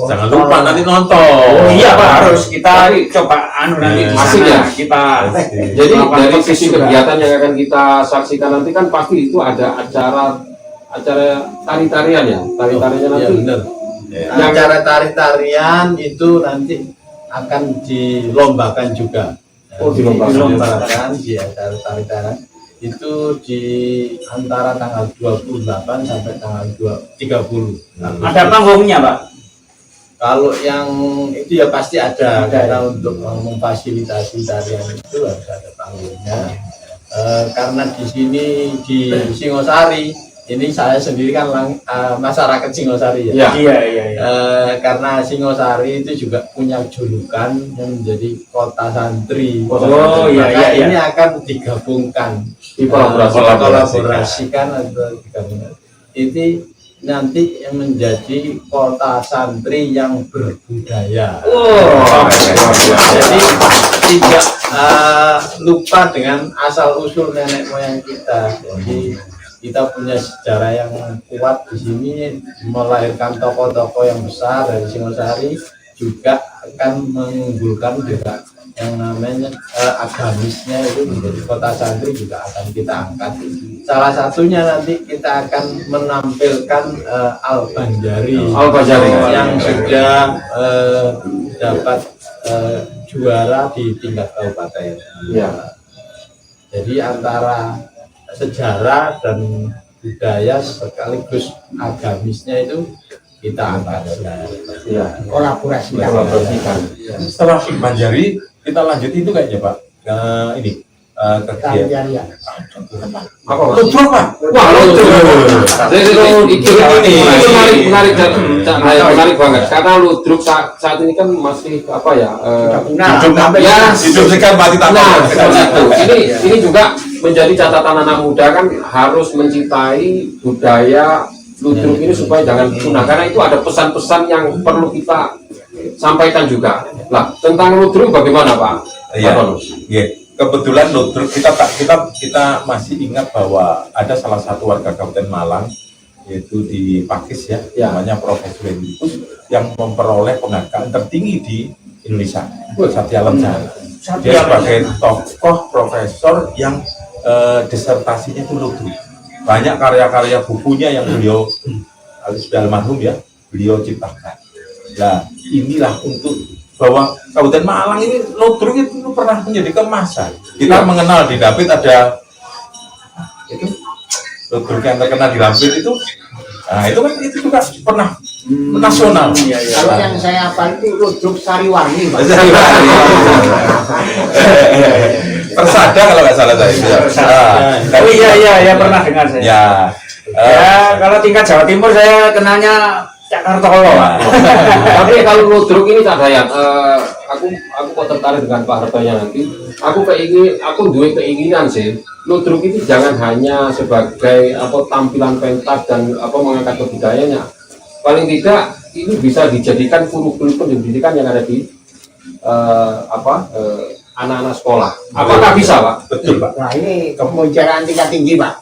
Jangan lupa nanti nonton. Oh iya Pak, harus kita coba nanti di Asik sana ya? kita. Jadi melakukan dari podcast sisi juga. kegiatan yang akan kita saksikan nanti kan pasti itu ada acara tari-tarian ya, tari-tariannya Iya nanti. benar. Yang- Acara tari-tarian itu nanti akan dilombakan juga. Oh, dilombakan. Dilombakan di acara tari-tarian itu di antara tanggal 28 sampai tanggal 30. Ada panggungnya Pak. Kalau yang itu ya pasti ada, karena untuk memfasilitasi tarian itu harus ada panggungnya. Karena di sini di Singosari ini saya sendiri kan masyarakat Singosari ya. Ya. Iya. Karena Singosari itu juga punya julukan yang menjadi kota santri. Oh, iya, Maka iya. ini akan digabungkan, Dikolaborasikan. atau digabungkan. Itu nanti yang menjadi kota santri yang berbudaya. Oh. Jadi tidak lupa dengan asal usul nenek moyang kita. Jadi kita punya sejarah yang kuat di sini, melahirkan tokoh-tokoh yang besar dari Singosari, juga akan mengunggulkan juga yang namanya agamisnya itu menjadi kota santri juga akan kita angkat. Salah satunya nanti kita akan menampilkan Al-Banjari yang sudah dapat juara di tingkat kabupaten. Ya. Jadi antara sejarah dan budaya sekaligus agamisnya itu kita angkat. Ya. Kolaborasikan. Setelah Banjari kita lanjut itu kayaknya Pak. Ini kegiatan. Apa? Ludruk Pak. Wah, ludruk. Itu menarik banget. Karena ludruk saat ini kan masih apa ya? Hidup sekian mati tak Nah, tahu. seperti itu. Ini juga menjadi catatan anak muda kan harus mencintai budaya ludruk ini supaya jangan punah. Karena itu ada pesan-pesan yang perlu kita sampaikan juga. Lah, tentang ludruk bagaimana Pak? Iya. Apa, Lu? Iya. Kebetulan ludruk kita masih ingat bahwa ada salah satu warga Kabupaten Malang yaitu di Pakis ya, namanya Profesor Emeritus yang memperoleh penghargaan tertinggi di Indonesia, Satya Lencana. Dia sebagai tokoh profesor yang disertasinya itu ludruk. Banyak karya-karya bukunya yang beliau sudah almarhum ya, beliau ciptakan. Nah, inilah untuk bahwa Kabupaten Malang ini ludruk itu pernah menjadi kemasan. Kita mengenal di Dampit ada itu ludruk yang terkenal di Dampit itu. Nah, itu kan itu juga pernah nasional. Kalau yang saya apa itu ludruk Sariwangi, Pak. Persada kalau nggak salah saya. Oh iya pernah dengar saya. Ya. Ya, kalau tingkat Jawa Timur saya kenalnya Cak Kartolo. Tapi kalau ludruk ini Cak Dayan, aku kok tertarik dengan Pak Hartonya nanti. Aku duwe keinginan sih. Ludruk itu jangan hanya sebagai tampilan pentas dan mengangkat kebudayanya. Paling tidak ini bisa dijadikan kurikulum pendidikan yang ada di anak-anak sekolah. Apakah bisa, Pak? Betul, Pak. Nah ini pembicaraan tingkat tinggi, Pak.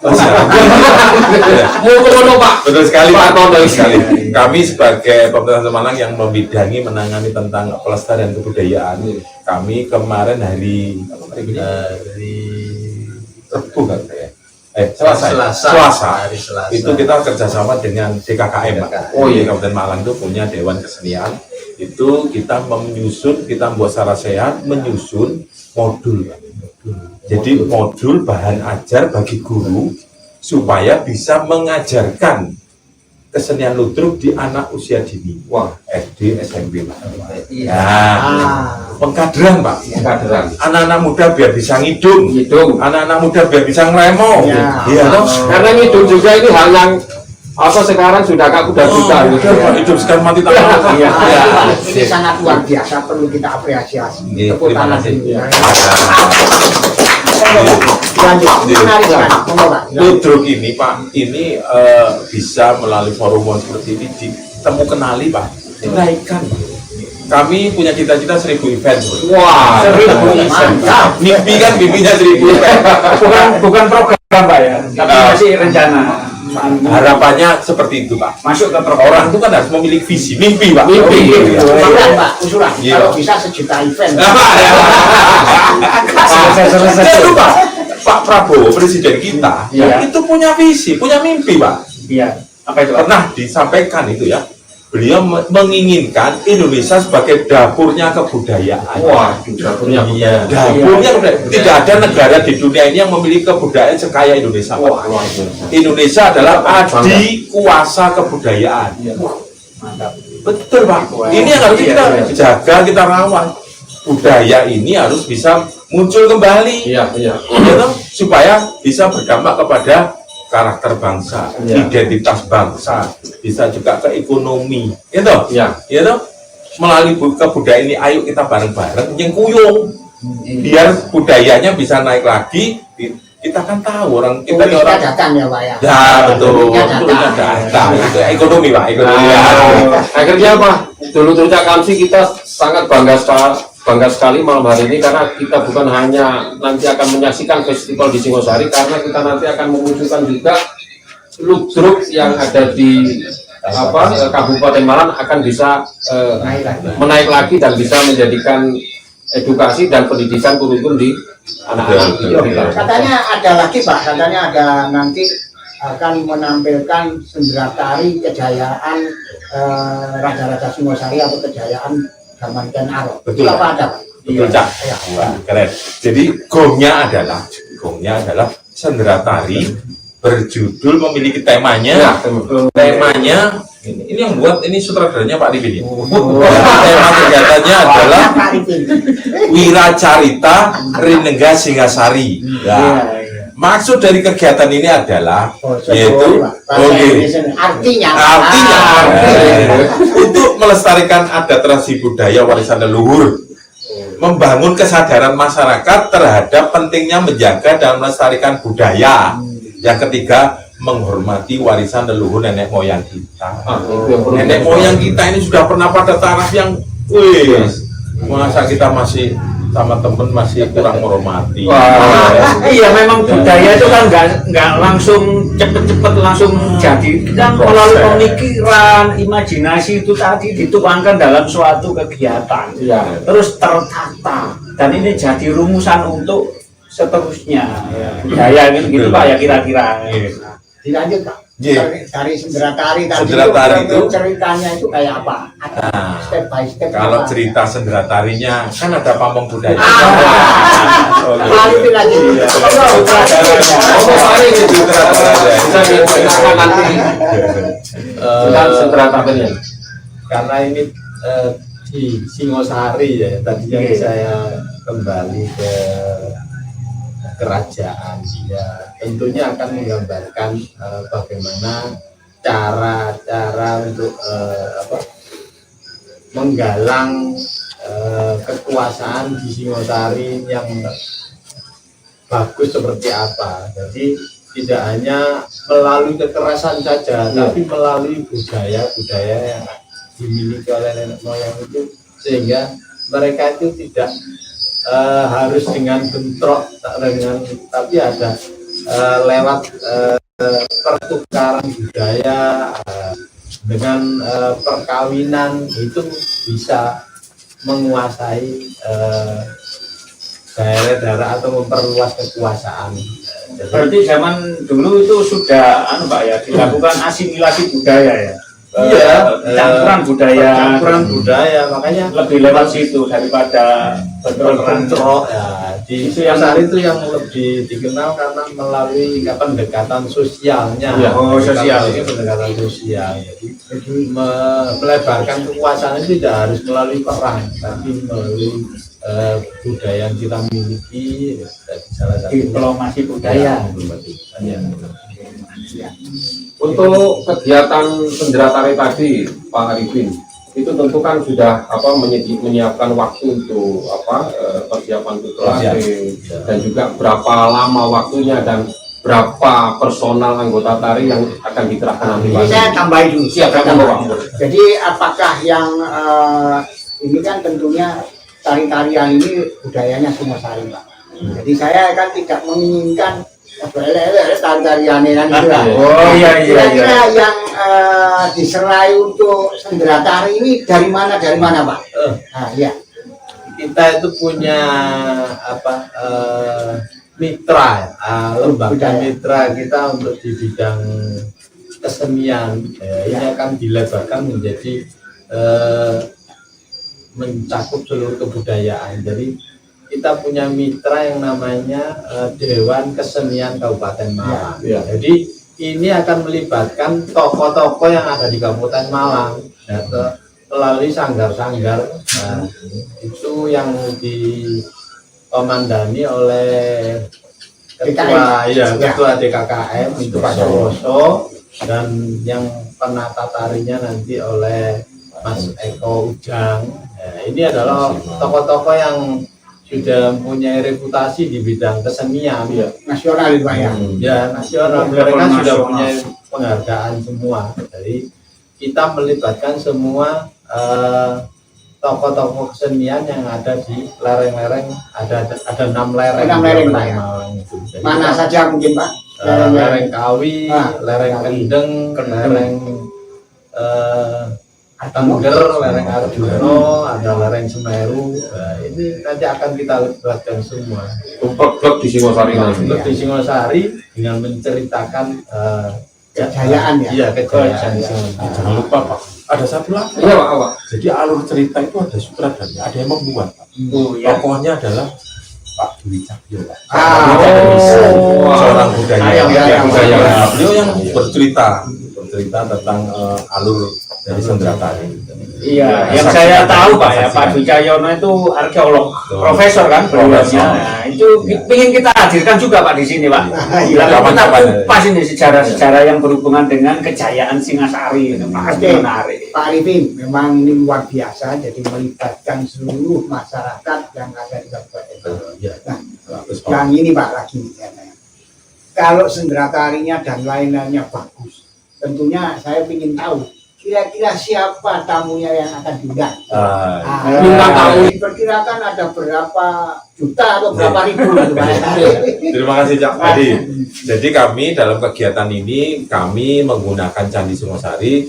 Mau ke Pak? Betul sekali, Pak. Betul sekali. Kami sebagai pemerintah Semarang yang membidangi menangani tentang pelestarian kebudayaan, kami kemarin hari Rabu kan ya? Selasa. Itu kita kerjasama dengan DKKM, Pak. Oh iya, Kabupaten Malang itu punya Dewan Kesenian. Itu kita membuat secara sehat, menyusun modul. Jadi modul bahan ajar bagi guru supaya bisa mengajarkan kesenian ludruk di anak usia dini. Wah, SD, SMP, Pak. Pengkaderan, Pak. Anak-anak muda biar bisa ngidung. Anak-anak muda biar bisa ngeremo. Iya, toh. Karena ngidung juga ini hal yang sekarang sudah kuda-kuda hidup sekarang mati tak tahu. Ini sangat luar biasa, perlu kita apresiasi. Tepuk Terima tangan. kasih. Lanjut, menarik sekali. Monggo, Pak. Ludruk ini, Pak, ini bisa melalui forum seperti ini ditemu kenali, Pak, dinaikkan. Kami punya cita-cita 1000 event. Wah, 1000 event. Mimpinya 1000 event. Bukan program Pak ya, tapi masih rencana. Harapannya seperti itu, Pak. Masuk ke Orang itu kan harus memiliki visi, mimpi, Pak. Mimpi. Ya. Usulan Pak, usulan. Iya. Kalau bisa sejuta event. Jangan lupa, Pak Prabowo presiden kita Iya. itu punya visi, punya mimpi, Pak. Iya. Apa itu? Pak? Pernah disampaikan itu ya. Beliau menginginkan Indonesia sebagai dapurnya kebudayaan. Wah, dapurnya Iya. Dapurnya kebudayaan. Tidak ada negara di dunia ini yang memiliki kebudayaan sekaya Indonesia, Pak. Wah, luar biasa. Indonesia adalah adik kuasa kebudayaan. Mantap. Betul, Pak. Ini yang harus kita jaga, kita rawat. Budaya ini harus bisa muncul kembali, Iya, iya. ya toh? Supaya bisa berdampak kepada karakter bangsa, Iya. identitas bangsa, bisa juga ke ekonomi, gitu. Iya. Ya toh? Melalui kebudayaan ini, ayo kita bareng-bareng yang kuyung, biar budayanya bisa naik lagi. Kita kan tahu orang kita ini Turisnya orang. datang ya Pak ya. Ya betul, Turisnya turunnya datang. Itu ekonomi, Pak, ekonomi. Nah, akhirnya apa? Dulu Kamsi kita sangat bangga sekali malam hari ini karena kita bukan hanya nanti akan menyaksikan festival di Singosari, karena kita nanti akan memunculkan juga ludruk yang ada di Kabupaten Malang akan bisa menaik lagi dan bisa menjadikan edukasi dan pendidikan kurikulum di anak-anak kita. Katanya ada lagi Pak, katanya ada nanti akan menampilkan sendera tari kejayaan Raja-Raja Singosari atau kejayaan zaman Ken Arok. Betul. Itu apa ada Pak? Betul, Cak. Iya. Wah, keren. Jadi gongnya adalah sendera tari berjudul memiliki temanya. Ya, Temanya ini yang buat ini sutradaranya Pak Rifin. Tema kegiatannya adalah Pak Rifin. Wiracarita Rinengga Singasari. Ya. Maksud dari kegiatan ini adalah yaitu artinya untuk melestarikan adat tradisi budaya warisan leluhur, membangun kesadaran masyarakat terhadap pentingnya menjaga dan melestarikan budaya. Yang ketiga, menghormati warisan leluhur nenek moyang kita. itu yang perlu. Nenek moyang kita ini sudah pernah pada taraf yang, wih, masa kita masih sama temen masih kurang menghormati. Iya, memang budaya itu kan nggak langsung cepet-cepet langsung jadi. Kita melalui pemikiran, imajinasi itu tadi dituangkan dalam suatu kegiatan. Iya. Terus tertata dan ini jadi rumusan untuk seterusnya. Budaya gitu Pak ya kira-kira. dilanjut Pak. Iya. Dari sendera tari tadi Sendera tari itu ceritanya itu kayak apa? Ada Nah, step by step. kalau apa? cerita sendera tarinya kan ada pamong budaya. Tari itu lagi. Bisa diceritakan nanti tentang sendera tarinya. Karena ini di Singosari ya, tadi yang saya kembali ke kerajaan ya, tentunya akan menggambarkan bagaimana cara untuk menggalang kekuasaan di Singosari yang bagus seperti apa. Jadi tidak hanya melalui kekerasan saja, tapi melalui budaya yang dimiliki oleh nenek moyang itu, sehingga mereka itu tidak harus dengan bentrok, tapi ada lewat pertukaran budaya dengan perkawinan itu bisa menguasai daerah-daerah atau memperluas kekuasaan. Jadi, Berarti zaman dulu itu sudah Pak ya dilakukan asimilasi budaya ya. Campuran budaya, makanya lebih lewat situ daripada bentrok ya. Di Itu yang- Singosari itu yang lebih dikenal karena melalui pendekatan sosialnya. Ya, sosial. Pendekatan sosial. Jadi melebarkan kekuasaan itu tidak harus melalui perang, tapi melalui budaya yang kita miliki. Jadi salah satu diplomasi budaya. Untuk kegiatan sendera tari tadi, Pak Arifin, itu tentu kan sudah menyiapkan waktu untuk persiapan untuk kelasing dan juga berapa lama waktunya dan berapa personal anggota tari yang akan dikerahkan nanti. Ini saya tambahin dulu. Siap, Pak. Jadi apakah yang ini kan tentunya tari-tarian ini budayanya Singosari Pak. Jadi saya kan tidak menginginkan tarian kan itu lah. Oh iya. Kira-kira yang diserai untuk sendera tari ini dari mana Pak? Nah, ya. Kita itu punya mitra, lembaga mitra kita untuk di bidang kesenian. Ini akan dilebarkan menjadi mencakup seluruh kebudayaan. Jadi kita punya mitra yang namanya Dewan Kesenian Kabupaten Malang. Jadi ini akan melibatkan tokoh-tokoh yang ada di Kabupaten Malang, melalui sanggar-sanggar. Nah, itu yang dikomandani oleh ketua DKKM itu Pak Suroso, dan yang penata tarinya nanti oleh Mas Eko Ujang. Nah, ini adalah tokoh-tokoh yang sudah mempunyai reputasi di bidang kesenian Nasional Pak ya. Ya, nasional. Mereka sudah punya penghargaan semua. Jadi kita melibatkan semua tokoh-tokoh kesenian yang ada di lereng-lereng, ada 6 lereng. 6 lereng Pak ya. Jadi Mana saja mungkin Pak? lereng Kawi, lereng Kendeng, lereng Tengger, lereng Arjuna, ada lereng Semeru. Nah, ini nanti akan kita libatkan semua. Blok di Singosari nanti. Untuk di Singosari dengan menceritakan kejayaan ya. Iya, kejayaan. Jangan lupa Pak, ada satu lagi. Iya Pak. Jadi alur cerita itu ada sutradaranya, ada yang membuat Pak. Ya. Tokohnya adalah Pak Dwi Cahyo Pak. Seorang budaya. Beliau yang bercerita tentang alur dari sendera tari. Iya, yang saya tahu Pak ya, Pak Dwi Cahyono itu arkeolog, profesor kan beliaunya. Nah, itu ingin kita hadirkan juga Pak di sini Pak. Lalu kita kupas ini sejarah-sejarah yang berhubungan dengan kejayaan Singasari. Itu pasti menarik. Pak Arifin, memang ini luar biasa, jadi melibatkan seluruh masyarakat yang ada di Kabupaten. Nah, yang ini Pak lagi, kalau sendera tarinya dan lain-lainnya bagus, tentunya saya ingin tahu kira-kira siapa tamunya yang akan diundang. Bintang tamu diperkirakan ada berapa juta atau berapa ribu gitu, Pak. Terima kasih Cak. Jadi kami dalam kegiatan ini kami menggunakan Candi Singosari,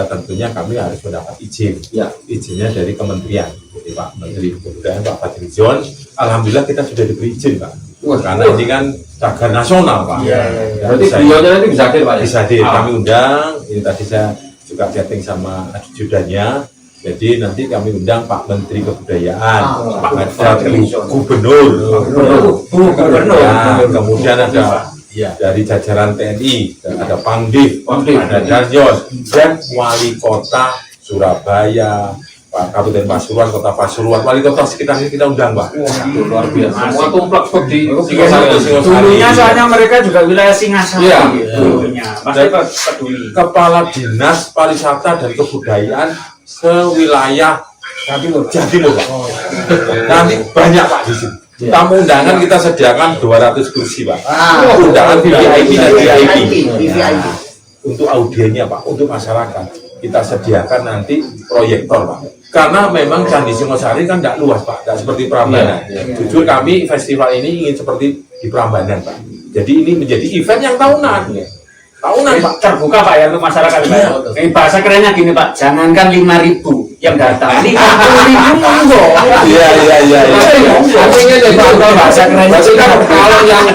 tentunya kami harus mendapat izin. Izinnya dari kementerian. Jadi Pak Menteri Kebudayaan Pak Fadlizon, alhamdulillah kita sudah diberi izin Pak. Karena ini kan cagar nasional Pak. Berarti beliaunya nanti bisa hadir Pak? Bisa hadir. Kami undang. Ini tadi saya juga chatting sama ajudannya. Jadi nanti kami undang Pak Menteri Kebudayaan, Pak Gubernur, kemudian ada dari jajaran TNI, ada Pangdif, ada Danjos, dan Wali Kota Surabaya, Pak Kabupaten Pasuruan, Kota Pasuruan, Wali Kota sekitar ini kita undang Pak. Luar biasa. Semua tumplek di dulunya soalnya mereka juga wilayah Singasari. Dulunya pasti peduli. Kepala Dinas Pariwisata dan Kebudayaan sewilayah Jatimur Pak. Nanti banyak Pak di sini. Tamu undangan kita sediakan 200 kursi Pak. Undangan VIP dan VIP. Untuk audiennya Pak, untuk masyarakat kita sediakan nanti proyektor Pak. Karena memang Candi Singosari kan tidak luas Pak, tidak seperti Prambanan. Jujur kami festival ini ingin seperti di Prambanan Pak. Jadi ini menjadi event yang tahunan. Tahunan Pak, terbuka Pak ya untuk masyarakat. Ini bahasa kerennya gini Pak, jangankan 5.000 yang datang, 50.000 monggo. Iya. Artinya bahasa kerennya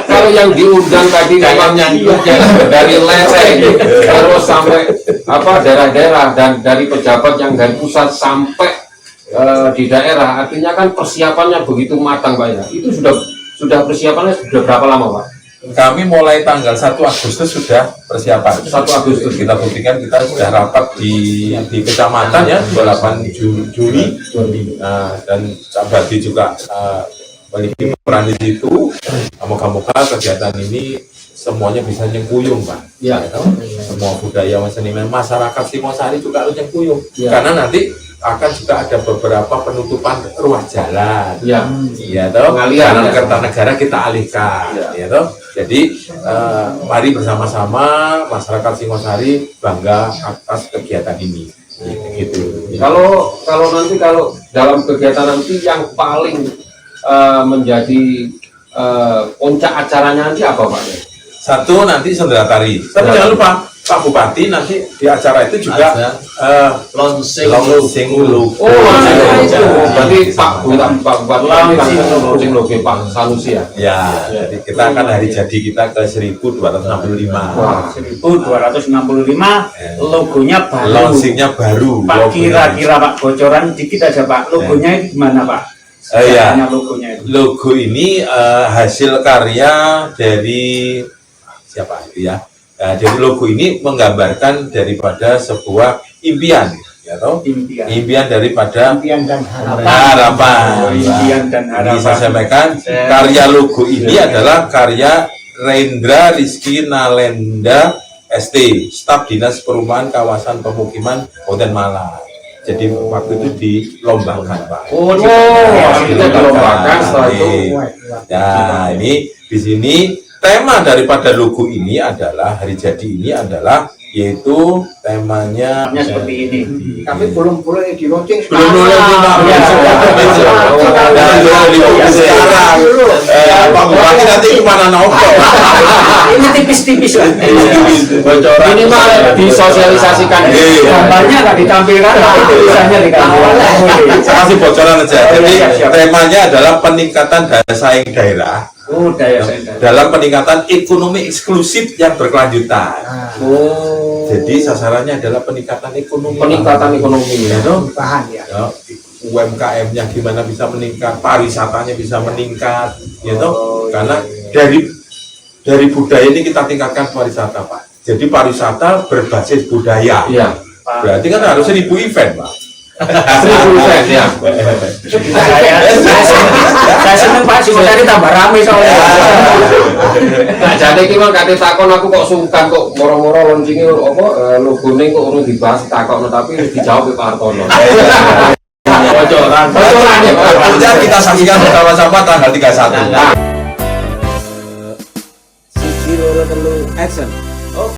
kalau yang diundang tadi namanya dari lereng terus sampai daerah-daerah dan dari pejabat yang dari pusat sampai di daerah, artinya kan persiapannya begitu matang Pak ya. Itu sudah persiapannya sudah berapa lama Pak? Kami mulai tanggal 1 Agustus sudah persiapan. 1 Agustus kita buktikan kita sudah rapat di kecamatan ya 28 Juli. Dan Sabadi juga memiliki peran di situ. Moga-moga kegiatan ini semuanya bisa nyengkuyung Pak. Semua budaya seniman masyarakat Singosari juga harus nyengkuyung. Karena nanti akan juga ada beberapa penutupan ruas jalan, karena Kertanegara kita alihkan, Jadi mari bersama-sama masyarakat Singosari bangga atas kegiatan ini. Gitu. Kalau dalam kegiatan nanti yang paling menjadi puncak acaranya nanti apa Pak? satu nanti sendera tari. Tapi jangan lupa Pak Bupati nanti di acara itu juga launching launching logo. Oh, itu. Berarti Pak Bupati launching logo Pak Sanusi ya? Ya, jadi kita akan hari jadi kita ke 1265. Wah. 1265 logonya baru. Launchingnya baru. Pak, kira-kira Pak bocoran dikit aja Pak, logonya itu gimana Pak? Iya. Sejarahnya logonya itu. Logo ini hasil karya dari siapa itu ya? Nah, jadi logo ini menggambarkan daripada sebuah impian, ya toh? Impian daripada impian dan harapan. harapan. Impian dan Ini saya harapan. sampaikan karya logo ini adalah karya Rendra Rizky Nalenda ST, Staf Dinas Perumahan Kawasan Pemukiman Kabupaten Malang. Jadi waktu itu dilombakan, Pak. Oh, akhirnya dilombakan setelah itu. Ya, ini di sini tema daripada logo ini adalah hari jadi ini adalah yaitu temanya seperti ini. Tapi belum boleh di launching belum boleh Pak. Sekarang Pak Bupati nanti kemana nongkrong? Ini tipis-tipis lah. Bocoran Minimal disosialisasikan. Gambarnya nggak ditampilkan, tapi tulisannya ditampilkan. Saya kasih bocoran aja. Jadi Siap. temanya adalah peningkatan daya saing daerah Oh, daya saing daerah. dalam peningkatan ekonomi eksklusif yang berkelanjutan. Oh. Jadi sasarannya adalah peningkatan ekonomi. Peningkatan ekonomi ya. Bahan ya. Ya, UMKM-nya gimana bisa meningkat, pariwisatanya bisa meningkat, gitu. Karena dari budaya ini kita tingkatkan pariwisata, Pak. Jadi pariwisata berbasis budaya. Iya. Berarti kan harus 1000 event, Pak. 1000 event ya. Saya seneng Pak, sih tadi tambah rame soalnya. Nah, jadi iki mang kate takon aku kok sungkan kok moro-moro launching apa logone kok urung dibahas takon tapi dijawab Pak Hartono. Bocoran. Bocoran ya, Pak. Nanti kita saksikan bersama-sama tanggal 31. Sisi loro telu action.